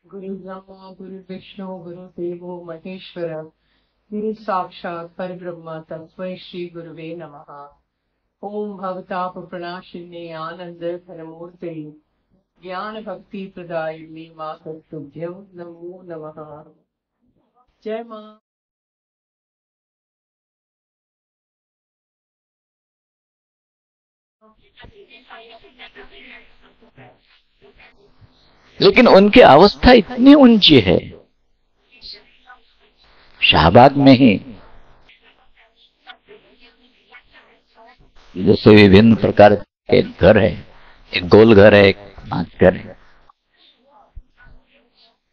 गुरु ब्रह्मा गुरु विष्णु गुरु देवो महेश्वर गुरु साक्षात् परब्रह्म तस्मै श्री गुरुवे नमः। ओम भवताप प्रणाशिन्ये आनंद घनमूर्ते ज्ञान भक्ति प्रदायिनी मातस्तुभ्यं नमो नमः। जय मां। लेकिन उनकी अवस्था इतनी ऊंची है। शाहबाग में ही जैसे विभिन्न प्रकार के घर है, एक गोल घर है, एक नाच घर है।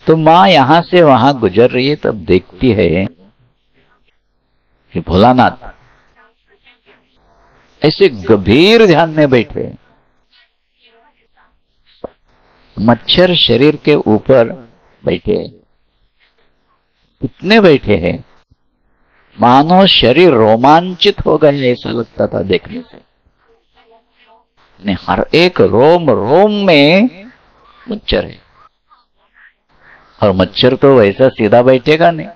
तो माँ यहां से वहां गुजर रही है, तब देखती है कि भोलानाथ ऐसे गंभीर ध्यान में बैठे, मच्छर शरीर के ऊपर बैठे, इतने बैठे हैं मानो शरीर रोमांचित हो गए, ऐसा लगता था देखने से। हर एक रोम रोम में मच्छर है, और मच्छर तो वैसा सीधा बैठेगा नहीं,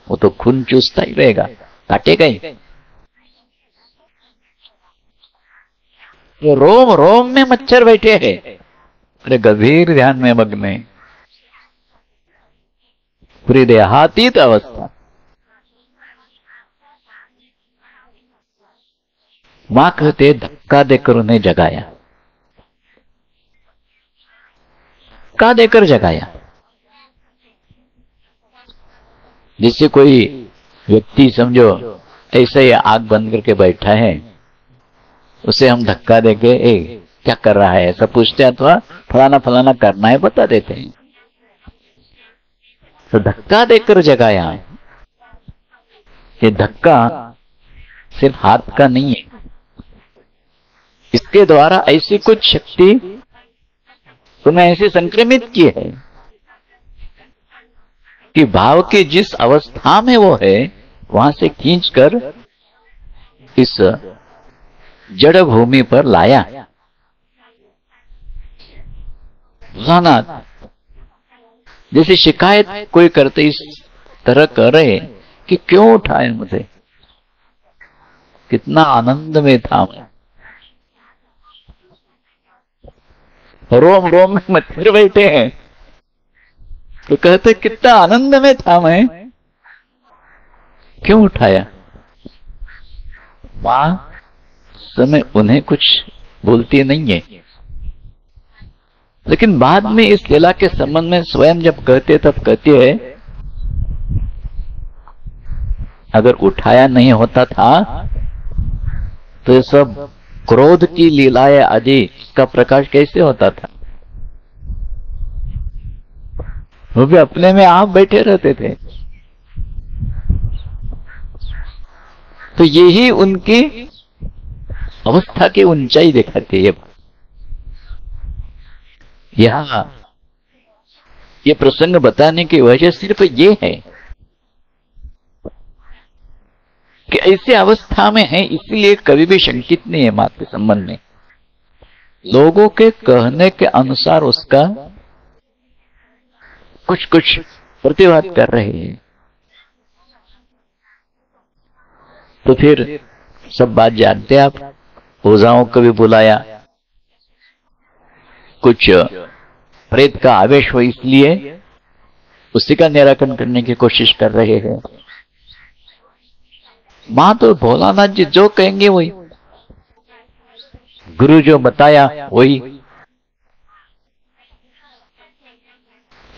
वो तो खून चूसता ही रहेगा, काटेगा ही। तो रोम रोम में मच्छर बैठे हैं, अरे गंभीर ध्यान में मग्न है, पूरी देहातीत अवस्था। मां कहते धक्का देकर उन्हें जगाया, धक्का देकर जगाया। जिससे कोई व्यक्ति समझो ऐसे ही आंख बंद करके बैठा है, उसे हम धक्का देके ए क्या कर रहा है ऐसा पूछते हैं, अथवा फलाना फलाना करना है बता देते हैं। तो धक्का देकर जगाया। ये धक्का सिर्फ हाथ का नहीं है, इसके द्वारा ऐसी कुछ शक्ति तुम्हें ऐसे संक्रमित की है कि भाव की जिस अवस्था में वो है वहां से खींचकर इस जड़ भूमि पर लाया। भोलानाथ जैसे शिकायत कोई करते इस तरह कर रहे कि क्यों उठाए मुझे, कितना आनंद में था मैं, रोम रोम में मच्छर बैठे हैं, तो कहते कितना आनंद में था मैं, क्यों उठाया। मां समय उन्हें कुछ बोलती नहीं है, लेकिन बाद में इस लीला के संबंध में स्वयं जब कहते तब कहती है, अगर उठाया नहीं होता था तो ये सब क्रोध की लीलाएं आदि का प्रकाश कैसे होता था। वो भी अपने में आप बैठे रहते थे। तो यही उनकी अवस्था की ऊंचाई दिखाती है। यहां ये प्रसंग बताने की वजह सिर्फ ये है कि ऐसी अवस्था में है, इसलिए कभी भी शंकित नहीं है मां के संबंध में। लोगों के कहने के अनुसार उसका कुछ कुछ प्रतिवाद कर रहे हैं। तो फिर सब बात जानते आप, ओझाओं को भी बुलाया, कुछ प्रेत का आवेश हो इसलिए उसी का निराकरण करने की कोशिश कर रहे हैं। मां तो भोलानाथ जी जो कहेंगे वही, गुरु जो बताया वही,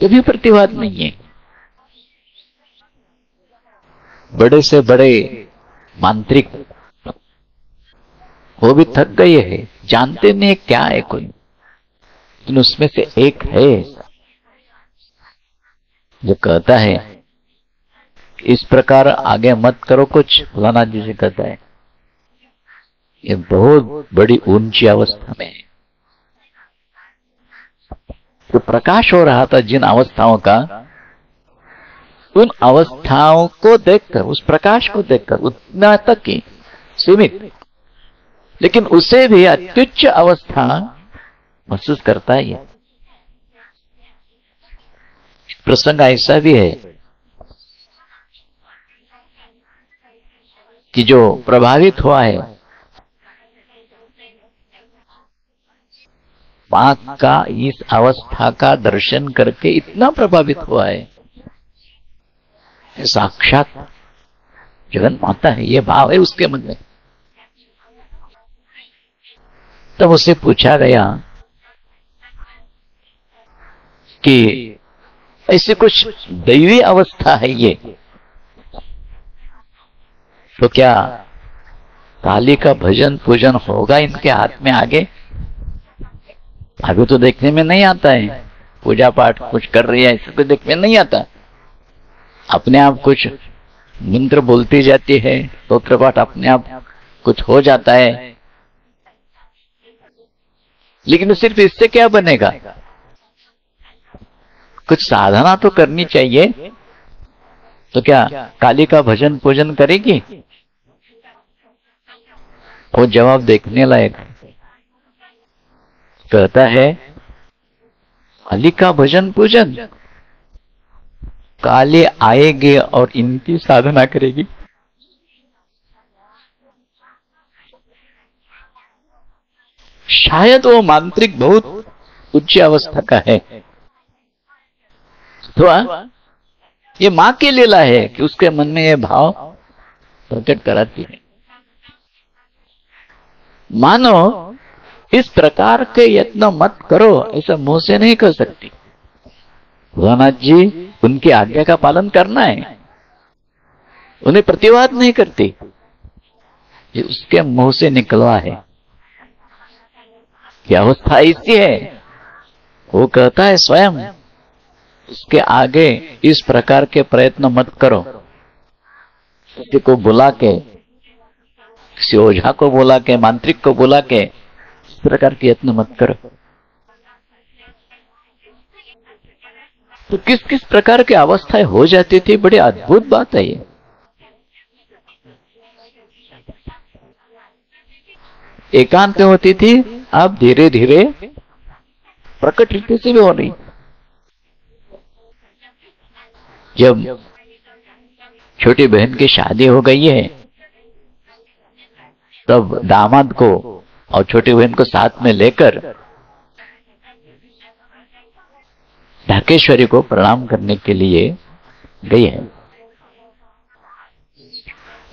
कभी प्रतिवाद नहीं है। बड़े से बड़े मांत्रिक वो भी थक गए हैं, जानते नहीं क्या है कोई, लेकिन उसमें से एक है जो कहता है इस प्रकार आगे मत करो कुछ। भोलानाथ जी से कहता है ये बहुत बड़ी ऊंची अवस्था में है। तो प्रकाश हो रहा था जिन अवस्थाओं का, उन अवस्थाओं को देखकर, उस प्रकाश को देखकर उतना तक ही सीमित, लेकिन उसे भी अत्युच्च अवस्था महसूस करता है। प्रसंग ऐसा भी है कि जो प्रभावित हुआ है मां का इस अवस्था का दर्शन करके इतना प्रभावित हुआ है, साक्षात जगन माता है, ये भाव है उसके मन में। तब उससे पूछा गया कि ऐसी कुछ दैवी अवस्था है ये, तो क्या काली का भजन पूजन होगा इनके हाथ में आगे? अभी तो देखने में नहीं आता है, पूजा पाठ कुछ कर रही है ऐसे तो देखने में नहीं आता, अपने आप कुछ मंत्र बोलती जाती है, स्तोत्र पाठ अपने आप कुछ हो जाता है, लेकिन सिर्फ इससे क्या बनेगा? कुछ साधना तो करनी चाहिए। तो क्या काली का भजन पूजन करेगी? वो जवाब देखने लायक कहता है, काली का भजन पूजन, काली आएगी और इनकी साधना करेगी। शायद वो मांत्रिक बहुत उच्च अवस्था का है, तो ये मां की लीला है कि उसके मन में ये भाव प्रकट कराती है। मानो इस प्रकार के यत्न मत करो ऐसा मुंह से नहीं कर सकती। भोलानाथ जी उनकी आज्ञा का पालन करना है, उन्हें प्रतिवाद नहीं करती, ये उसके मुंह से निकला है। क्या अवस्था ऐसी है, वो कहता है स्वयं, उसके आगे इस प्रकार के प्रयत्न मत करो। किसी को बुला के, किसी ओझा को बुला के, मांत्रिक को बुला के इस प्रकार के यत्न मत करो। तो किस किस प्रकार की अवस्थाएं हो जाती थी, बड़ी अद्भुत बात है ये। एकांत में होती थी, अब धीरे धीरे प्रकट रीति से भी हो रही। जब छोटी बहन की शादी हो गई है, तब दामाद को और छोटी बहन को साथ में लेकर ढाकेश्वरी को प्रणाम करने के लिए गई है।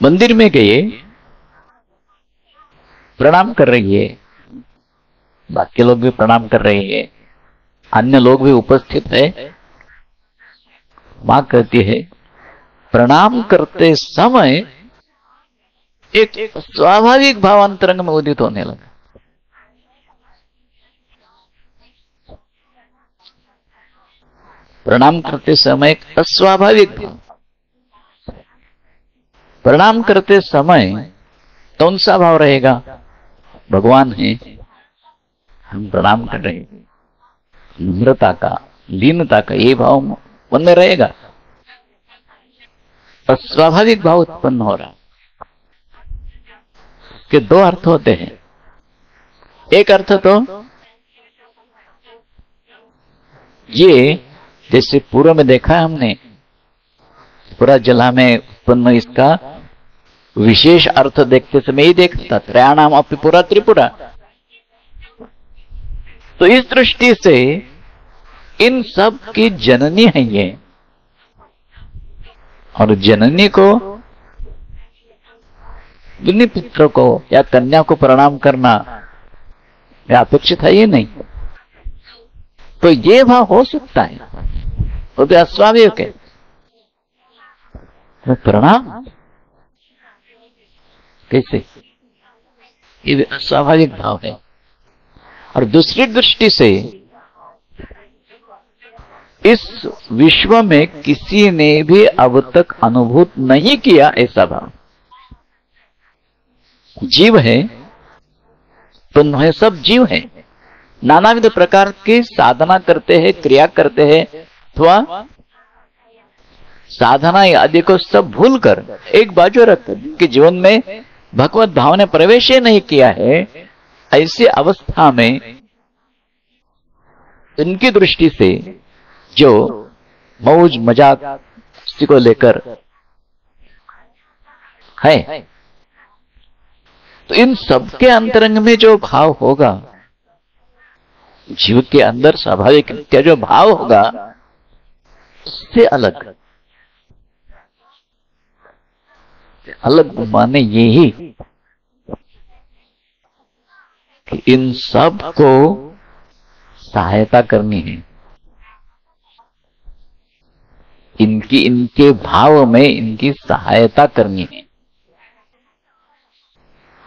मंदिर में गए, प्रणाम कर रही है, बाकी लोग भी प्रणाम कर रहे हैं, अन्य लोग भी उपस्थित है। मां कहती है, प्रणाम करते समय एक स्वाभाविक भावांतरंग में उदित होने लगा। प्रणाम करते समय एक अस्वाभाविक भाव। प्रणाम करते समय कौन सा भाव रहेगा? भगवान है, हम प्रणाम कर रहे हैं, नम्रता का, लीनता का ये भाव मन में रहेगा। अस्वाभाविक भाव उत्पन्न हो रहा। के दो अर्थ होते हैं। एक अर्थ तो ये जैसे पूर्व में देखा हमने, पूरा जला में उत्पन्न इसका विशेष अर्थ देखते समय ही देखता, त्रयाणाम अपि पुरा त्रिपुरा। तो इस दृष्टि से इन सब की जननी है ये, और जननी को, दुन्नी पुत्र को या कन्या को प्रणाम करना अपेक्षित है ये नहीं। तो ये भाव हो सकता है, वो तो अस्वाभाविक है। तो प्रणाम कैसे? ये अस्वाभाविक भाव है। और दूसरी दृष्टि से इस विश्व में किसी ने भी अब तक अनुभूत नहीं किया ऐसा भाव। जीव है, तो सब जीव है, नानाविध प्रकार की साधना करते हैं, क्रिया करते हैं, अथवा साधना आदि को सब भूलकर एक बाजू रखकर जिनके जीवन में भगवत भाव ने प्रवेश ही नहीं किया है, ऐसी अवस्था में इनकी दृष्टि से जो मौज मजाक उसी को लेकर है। तो इन सबके अंतरंग में जो भाव होगा, जीव के अंदर स्वाभाविक क्या जो भाव होगा, उससे अलग अलग माने यही कि इन सब को सहायता करनी है, इनके भाव में इनकी सहायता करनी है।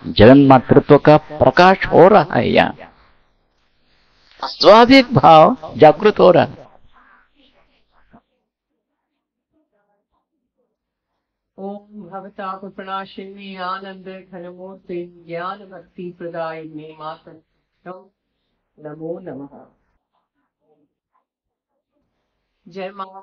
जगन मातृत्व का प्रकाश हो रहा है, यहाँ स्वाभाविक भाव जागृत हो रहा है। ओम भवताप प्रणाशिनी आनंद घनमूर्ति ज्ञान भक्ति प्रदायिनी माता नमो नमः। जय मां।